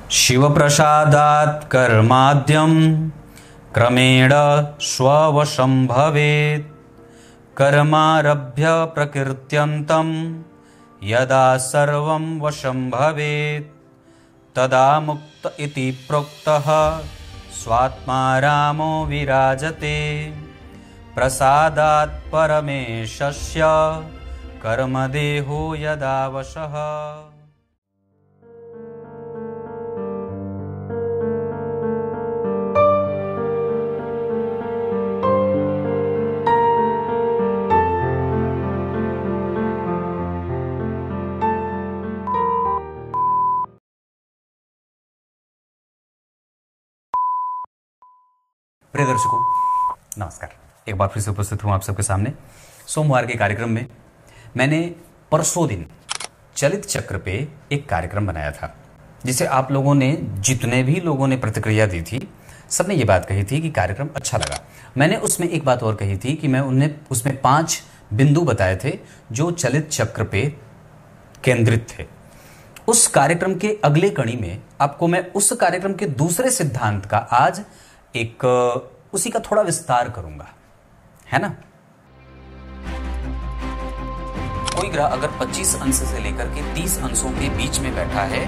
शिवप्रसादात् कर्माद्यं क्रमेण स्ववशं भवेत्। कर्मारभ्य प्रकृत्यन्तं यदा सर्वं वशं भवेत् तदा मुक्त इति प्रोक्तः स्वात्मा रामो विराजते। प्रसादात् परमेशस्य कर्मदेहो यदा वशः। प्रिय दर्शकों नमस्कार, एक बार फिर से उपस्थित हूं आप सबके सामने। सोमवार के कार्यक्रम में मैंने परसों दिन चलित चक्र पे एक कार्यक्रम बनाया था, जिसे आप लोगों ने, जितने भी लोगों ने प्रतिक्रिया दी थी, सबने ये बात कही थी कि कार्यक्रम अच्छा लगा। मैंने उसमें एक बात और कही थी कि मैं उन्हें उसमें 5 बिंदु बताए थे जो चलित चक्र पे केंद्रित थे। उस कार्यक्रम के अगले कड़ी में आपको मैं उस कार्यक्रम के दूसरे सिद्धांत का आज एक उसी का थोड़ा विस्तार करूंगा, है ना। कोई ग्रह अगर 25 अंश से लेकर के 30 अंशों के बीच में बैठा है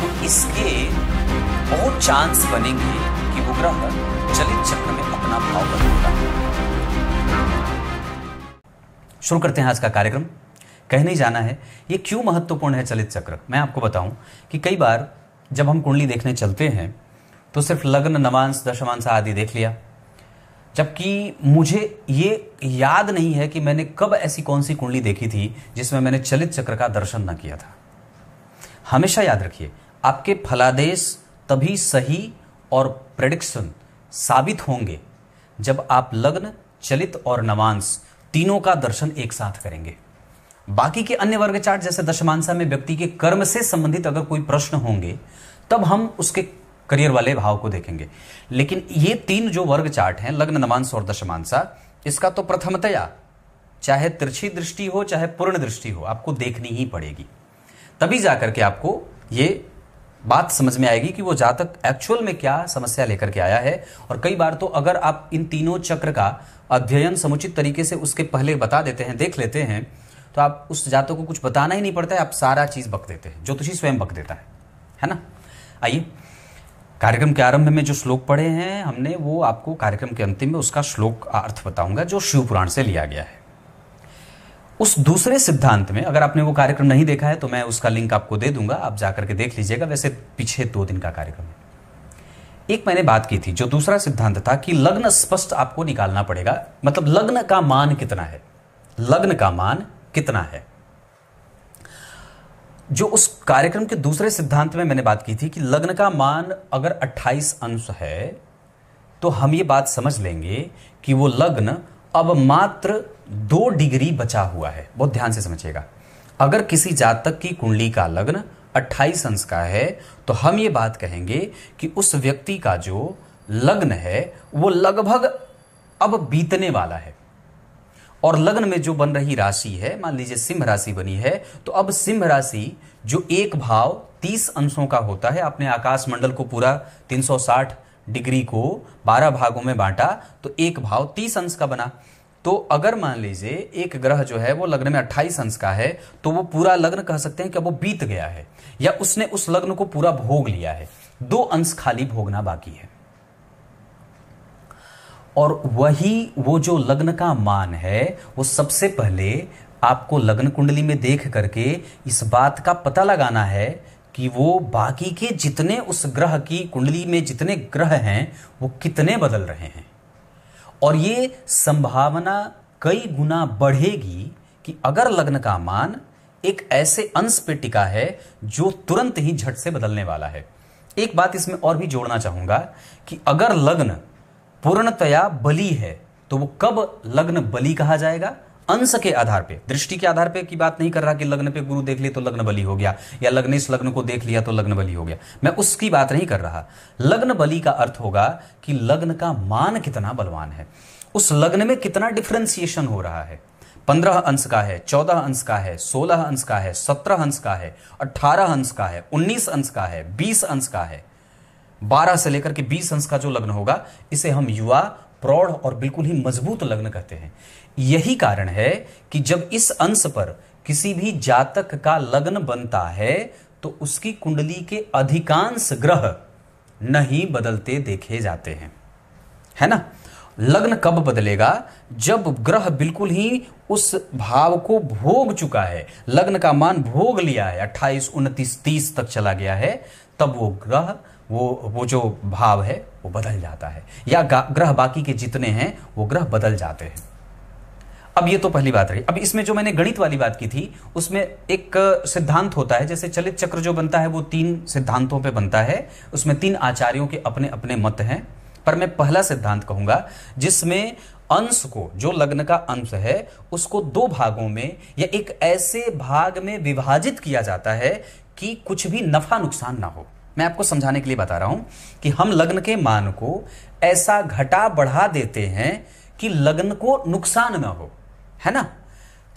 तो इसके बहुत चांस बनेंगे कि वो ग्रह चलित चक्र में अपना भाव बदलेगा। शुरू करते हैं आज का कार्यक्रम। कहने जाना है ये क्यों महत्वपूर्ण है चलित चक्र। मैं आपको बताऊं कि कई बार जब हम कुंडली देखने चलते हैं तो सिर्फ लग्न, नवांश, दशमांश आदि देख लिया, जबकि मुझे ये याद नहीं है कि मैंने कब ऐसी कौन सी कुंडली देखी थी जिसमें मैंने चलित चक्र का दर्शन न किया था। हमेशा याद रखिए, आपके फलादेश तभी सही और प्रेडिक्शन साबित होंगे जब आप लग्न, चलित और नवांश तीनों का दर्शन एक साथ करेंगे। बाकी के अन्य वर्ग चार्ट जैसे दशमांशा में व्यक्ति के कर्म से संबंधित अगर कोई प्रश्न होंगे तब हम उसके करियर वाले भाव को देखेंगे। लेकिन ये 3 जो वर्ग चार्ट हैं, लग्न, नवांश और दशमांशा, इसका तो प्रथमतया चाहे तिरछी दृष्टि हो चाहे पूर्ण दृष्टि हो आपको देखनी ही पड़ेगी। तभी जाकर के आपको ये बात समझ में आएगी कि वो जातक एक्चुअल में क्या समस्या लेकर के आया है। और कई बार तो अगर आप इन तीनों चक्र का अध्ययन समुचित तरीके से उसके पहले बता देते हैं, देख लेते हैं, तो आप उस जातक को कुछ बताना ही नहीं पड़ता है, आप सारा चीज बक देते हैं। ज्योतिषी स्वयं बक देता है ना। आइए, कार्यक्रम के आरंभ में जो श्लोक पढ़े हैं हमने, वो आपको कार्यक्रम के अंतिम में उसका श्लोक अर्थ बताऊंगा जो शिव पुराण से लिया गया है। उस दूसरे सिद्धांत में अगर आपने वो कार्यक्रम नहीं देखा है तो मैं उसका लिंक आपको दे दूंगा, आप जाकर के देख लीजिएगा। वैसे पीछे 2 दिन का कार्यक्रम है। एक मैंने बात की थी, जो दूसरा सिद्धांत था कि लग्न स्पष्ट आपको निकालना पड़ेगा, मतलब लग्न का मान कितना है, लग्न का मान कितना है। जो उस कार्यक्रम के दूसरे सिद्धांत में मैंने बात की थी कि लग्न का मान अगर 28 अंश है तो हम ये बात समझ लेंगे कि वो लग्न अब मात्र 2 डिग्री बचा हुआ है। बहुत ध्यान से समझिएगा, अगर किसी जातक की कुंडली का लग्न 28 अंश का है तो हम ये बात कहेंगे कि उस व्यक्ति का जो लग्न है वो लगभग अब बीतने वाला है। और लग्न में जो बन रही राशि है, मान लीजिए सिंह राशि बनी है, तो अब सिंह राशि जो एक भाव 30 अंशों का होता है, आपने आकाश मंडल को पूरा 360 डिग्री को 12 भागों में बांटा तो एक भाव 30 अंश का बना। तो अगर मान लीजिए एक ग्रह जो है वो लग्न में 28 अंश का है तो वो पूरा लग्न कह सकते हैं कि वो बीत गया है या उसने उस लग्न को पूरा भोग लिया है, 2 अंश खाली भोगना बाकी है। और वही वो जो लग्न का मान है वो सबसे पहले आपको लग्न कुंडली में देख करके इस बात का पता लगाना है कि वो बाकी के जितने उस ग्रह की कुंडली में जितने ग्रह हैं वो कितने बदल रहे हैं। और ये संभावना कई गुना बढ़ेगी कि अगर लग्न का मान एक ऐसे अंश पे टिका है जो तुरंत ही झट से बदलने वाला है। एक बात इसमें और भी जोड़ना चाहूंगा कि अगर लग्न पूर्णतया बली है तो वो कब लग्न बली कहा जाएगा, अंश के आधार पे, दृष्टि के आधार पे की बात नहीं कर रहा कि लग्न पे गुरु देख ले तो लग्न बली हो गया या लग्न इस लग्न को देख लिया तो लग्न बली हो गया, मैं उसकी बात नहीं कर रहा। लग्न बली का अर्थ होगा कि लग्न का मान कितना बलवान है, उस लग्न में कितना डिफरेंशिएशन हो रहा है। 15 अंश का है, 14 अंश का है, 16 अंश का है, 17 अंश का है, 18 अंश का है, 19 अंश का है, 20 अंश का है, 12 से लेकर के 20 अंश का जो लग्न होगा इसे हम युवा, प्रौढ़ और बिल्कुल ही मजबूत लग्न कहते हैं। यही कारण है कि जब इस अंश पर किसी भी जातक का लग्न बनता है तो उसकी कुंडली के अधिकांश ग्रह नहीं बदलते देखे जाते हैं, है ना। लग्न कब बदलेगा? जब ग्रह बिल्कुल ही उस भाव को भोग चुका है, लग्न का मान भोग लिया है, 28, 29, 30 तक चला गया है, तब वो ग्रह वो जो भाव है वो बदल जाता है, या ग्रह बाकी के जितने हैं वो ग्रह बदल जाते हैं। अब ये तो पहली बात रही। अब इसमें जो मैंने गणित वाली बात की थी उसमें एक सिद्धांत होता है, जैसे चलित चक्र जो बनता है वो 3 सिद्धांतों पे बनता है, उसमें 3 आचार्यों के अपने अपने मत हैं, पर मैं पहला सिद्धांत कहूंगा जिसमें अंश को, जो लग्न का अंश है उसको 2 भागों में या एक ऐसे भाग में विभाजित किया जाता है कि कुछ भी नफा नुकसान ना हो। मैं आपको समझाने के लिए बता रहा हूं कि हम लग्न के मान को ऐसा घटा बढ़ा देते हैं कि लग्न को नुकसान ना हो, है ना।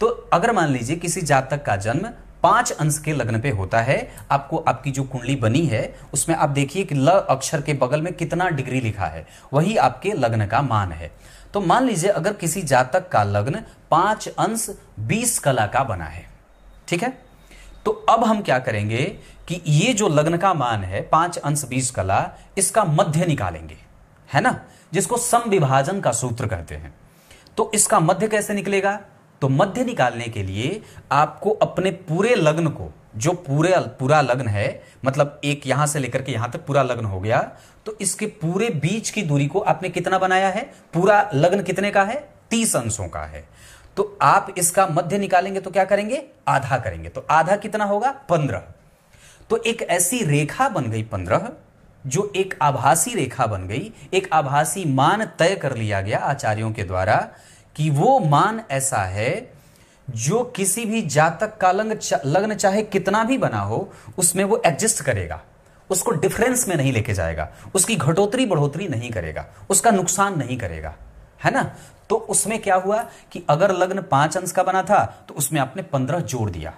तो अगर मान लीजिए किसी जातक का जन्म 5 अंश के लग्न पे होता है, आपको आपकी जो कुंडली बनी है उसमें आप देखिए कि ल अक्षर के बगल में कितना डिग्री लिखा है, वही आपके लग्न का मान है। तो मान लीजिए अगर किसी जातक का लग्न 5 अंश 20 कला का बना है, ठीक है, तो अब हम क्या करेंगे कि ये जो लग्न का मान है 5 अंश 20 कला, इसका मध्य निकालेंगे, है ना, जिसको सम विभाजन का सूत्र कहते हैं। तो इसका मध्य कैसे निकलेगा? तो मध्य निकालने के लिए आपको अपने पूरे लग्न को, जो पूरा लग्न है, मतलब एक यहां से लेकर के यहां तक पूरा लग्न हो गया, तो इसके पूरे बीच की दूरी को आपने कितना बनाया है? पूरा लग्न कितने का है? 30 अंशों का है। तो आप इसका मध्य निकालेंगे तो क्या करेंगे? आधा करेंगे। तो आधा कितना होगा? 15। तो एक ऐसी रेखा बन गई 15, जो एक आभासी रेखा बन गई, एक आभासी मान तय कर लिया गया आचार्यों के द्वारा कि वो मान ऐसा है जो किसी भी जातक का लग्न चाहे कितना भी बना हो उसमें वो एडजस्ट करेगा, उसको डिफरेंस में नहीं लेके जाएगा, उसकी घटोतरी बढ़ोतरी नहीं करेगा, उसका नुकसान नहीं करेगा, है ना। तो उसमें क्या हुआ कि अगर लग्न 5 अंश का बना था तो उसमें आपने 15 जोड़ दिया,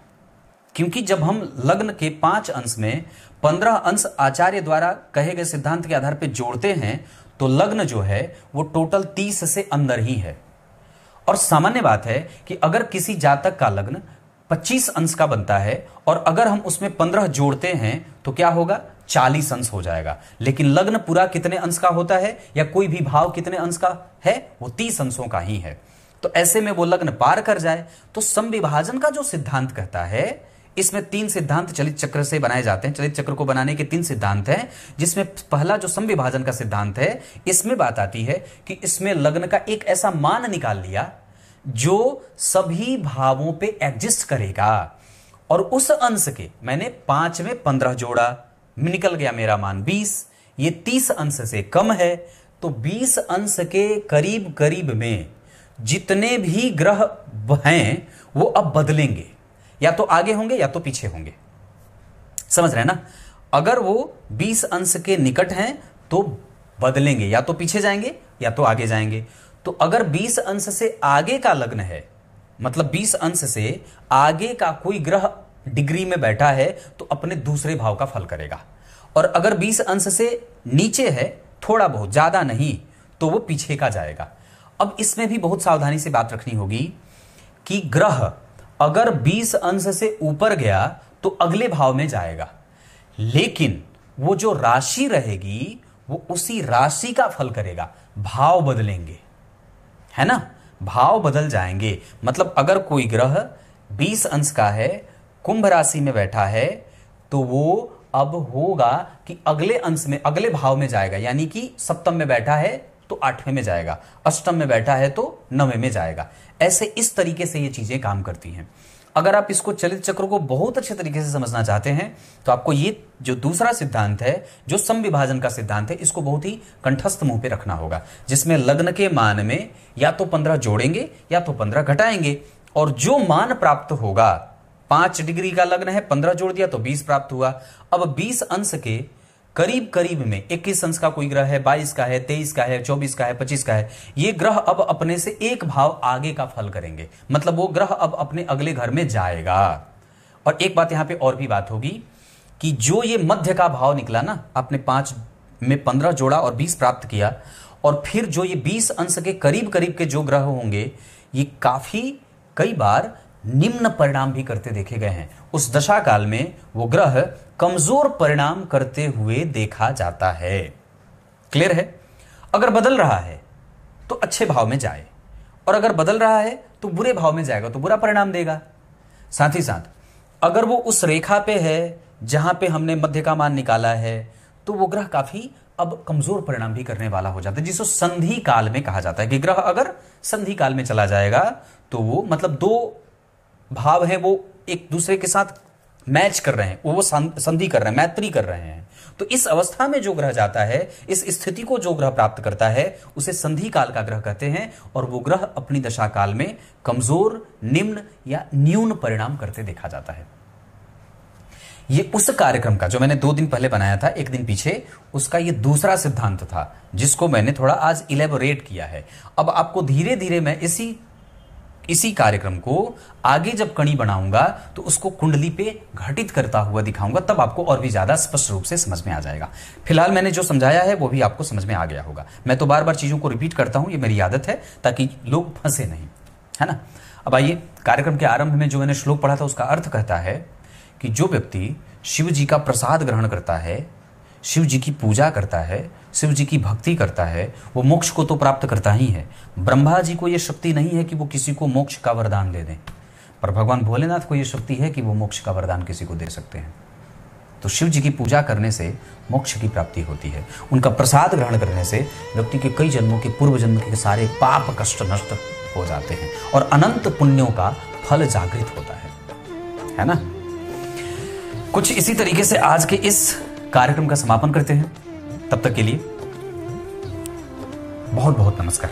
क्योंकि जब हम लग्न के 5 अंश में 15 अंश आचार्य द्वारा कहे गए सिद्धांत के आधार पर जोड़ते हैं तो लग्न जो है वो टोटल 30 से अंदर ही है। और सामान्य बात है कि अगर किसी जातक का लग्न 25 अंश का बनता है और अगर हम उसमें 15 जोड़ते हैं तो क्या होगा? 40 अंश हो जाएगा। लेकिन लग्न पूरा कितने अंश का होता है, या कोई भी भाव कितने अंश का है? वो 30 अंशों का ही है। तो ऐसे में वो लग्न पार कर जाए तो समविभाजन का जो सिद्धांत कहता है, इसमें 3 सिद्धांत चलित चक्र से बनाए जाते हैं। चलित चक्र को बनाने के 3 सिद्धांत हैं, जिसमें पहला जो समविभाजन का सिद्धांत है, इसमें बात आती है कि इसमें लग्न का एक ऐसा मान निकाल लिया जो सभी भावों पे एग्जिस्ट करेगा, और उस अंश के मैंने 5 में 15 जोड़ा, निकल गया मेरा मान 20। ये 30 अंश से कम है, तो 20 अंश के करीब करीब में जितने भी ग्रह हैं वो अब बदलेंगे, या तो आगे होंगे या तो पीछे होंगे। समझ रहे हैं ना? अगर वो 20 अंश के निकट हैं तो बदलेंगे, या तो पीछे जाएंगे या तो आगे जाएंगे। तो अगर 20 अंश से आगे का लग्न है, मतलब 20 अंश से आगे का कोई ग्रह डिग्री में बैठा है तो अपने दूसरे भाव का फल करेगा, और अगर 20 अंश से नीचे है, थोड़ा बहुत, ज्यादा नहीं, तो वो पीछे का जाएगा। अब इसमें भी बहुत सावधानी से बात रखनी होगी कि ग्रह अगर 20 अंश से ऊपर गया तो अगले भाव में जाएगा, लेकिन वो जो राशि रहेगी वो उसी राशि का फल करेगा। भाव बदलेंगे, है ना, भाव बदल जाएंगे। मतलब अगर कोई ग्रह 20 अंश का है, कुंभ राशि में बैठा है, तो वो अब होगा कि अगले अंश में, अगले भाव में जाएगा। यानी कि सप्तम में बैठा है तो 8वें में जाएगा, अष्टम में बैठा है तो 9वें में जाएगा। ऐसे इस तरीके से ये चीजें काम करती हैं। अगर आप इसको चलित चक्र को बहुत अच्छे तरीके से समझना चाहते हैं तो आपको ये जो दूसरा सिद्धांत है, जो समविभाजन का सिद्धांत है, इसको बहुत ही कंठस्थ मुंह पे रखना होगा, जिसमें लग्न के मान में या तो 15 जोड़ेंगे या तो 15 घटाएंगे, और जो मान प्राप्त होगा, 5 डिग्री का लग्न है, 15 जोड़ दिया तो 20 प्राप्त हुआ। अब 20 अंश के करीब करीब में 21 अंश का कोई ग्रह है, 22 का है, 23 का है, 24 का है, 25 का है, ये ग्रह अब अपने से एक भाव आगे का फल करेंगे, मतलब वो ग्रह अब अपने अगले घर में जाएगा। और एक बात यहां पे और भी बात होगी कि जो ये मध्य का भाव निकला ना, आपने 5 में 15 जोड़ा और 20 प्राप्त किया, और फिर जो ये 20 अंश के करीब करीब के जो ग्रह होंगे, ये काफी कई बार निम्न परिणाम भी करते देखे गए हैं। उस दशा काल में वो ग्रह कमजोर परिणाम करते हुए देखा जाता है। क्लियर है? अगर बदल रहा है तो अच्छे भाव में जाए, और अगर बदल रहा है तो बुरे भाव में जाएगा तो बुरा परिणाम देगा। साथ ही साथ अगर वो उस रेखा पे है जहां पे हमने मध्य का मान निकाला है, तो वो ग्रह काफी अब कमजोर परिणाम भी करने वाला हो जाता है, जिसको संधि काल में कहा जाता है कि ग्रह अगर संधि काल में चला जाएगा तो वो मतलब दो भाव हैं, वो एक दूसरे के साथ मैच कर रहे हैं, वो संधि कर रहे हैं, मैत्री कर रहे हैं। तो इस अवस्था में जो ग्रह जाता है, इस स्थिति को जो ग्रह प्राप्त करता है, उसे संधि काल का ग्रह कहते हैं। और वो ग्रह अपनी दशा काल में कमजोर, निम्न या न्यून परिणाम करते देखा जाता है। ये उस कार्यक्रम का जो मैंने 2 दिन पहले बनाया था, 1 दिन पीछे, उसका ये दूसरा सिद्धांत था, जिसको मैंने थोड़ा आज इलेबोरेट किया है। अब आपको धीरे धीरे मैं इसी कार्यक्रम को आगे जब कड़ी बनाऊंगा तो उसको कुंडली पे घटित करता हुआ दिखाऊंगा, तब आपको और भी ज्यादा स्पष्ट रूप से समझ में आ जाएगा। फिलहाल मैंने जो समझाया है वो भी आपको समझ में आ गया होगा। मैं तो बार बार चीजों को रिपीट करता हूं, ये मेरी आदत है, ताकि लोग फंसे नहीं, है ना। अब आइए, कार्यक्रम के आरंभ में जो मैंने श्लोक पढ़ा था उसका अर्थ कहता है कि जो व्यक्ति शिव जी का प्रसाद ग्रहण करता है, शिव जी की पूजा करता है, शिव जी की भक्ति करता है, वो मोक्ष को तो प्राप्त करता ही है। ब्रह्मा जी को यह शक्ति नहीं है कि वो किसी को मोक्ष का वरदान दे दें, पर भगवान भोलेनाथ को यह शक्ति है कि वो मोक्ष का वरदान किसी को दे सकते हैं। तो शिव जी की पूजा करने से मोक्ष की प्राप्ति होती है। उनका प्रसाद ग्रहण करने से व्यक्ति के कई जन्मों के पूर्व जन्म के सारे पाप कष्ट नष्ट हो जाते हैं और अनंत पुण्यों का फल जागृत होता है ना। कुछ इसी तरीके से आज के इस कार्यक्रम का समापन करते हैं। तब तक के लिए बहुत बहुत नमस्कार।